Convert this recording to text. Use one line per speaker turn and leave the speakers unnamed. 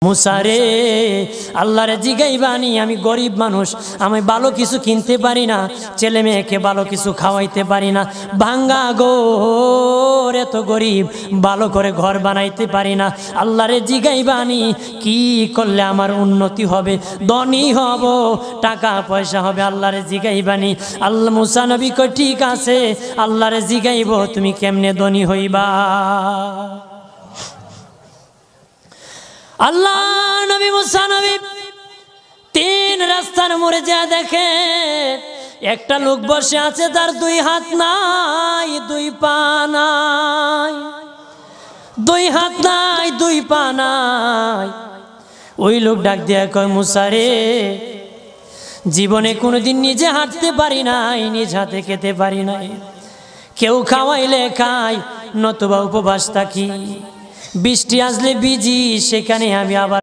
মুসা রে আল্লাহরে জিগাইবানি, আমি গরিব মানুষ, আমি ভালো কিছু কিনতে পারি না, ছেলে মেয়েকে ভালো কিছু খাওয়াইতে পারি না, ভাঙ্গা ঘর, এত গরিব, ভালো করে ঘর বানাইতে পারি না। আল্লাহরে জিগাইবানি কি করলে আমার উন্নতি হবে, ধনী হব, টাকা পয়সা হবে, আল্লাহরে জিগাইবানি। আল্লাহ মুসা নবী কই ঠিক আছে, আল্লাহরে জিগাইব তুমি কেমনে ধনী হইবা। আল্লাহ নবী মুসা নবী তিন রাস্তার মোড়ে যা দেখে একটা লোক বসে আছে, তার দুই হাত নাই, দুই পা নাই, দুই হাত নাই, দুই পা নাই। ওই লোক ডাক দিয়া কয়, মুসা রে জীবনে কোনোদিন নিজে হাঁটতে পারি নাই, নিজ হাতে খেতে পারি নাই, কেউ খাওয়াইলে খাই, নতুবা উপবাস থাকি, বৃষ্টি আসলে ভিজি, সেখানে আমি আবার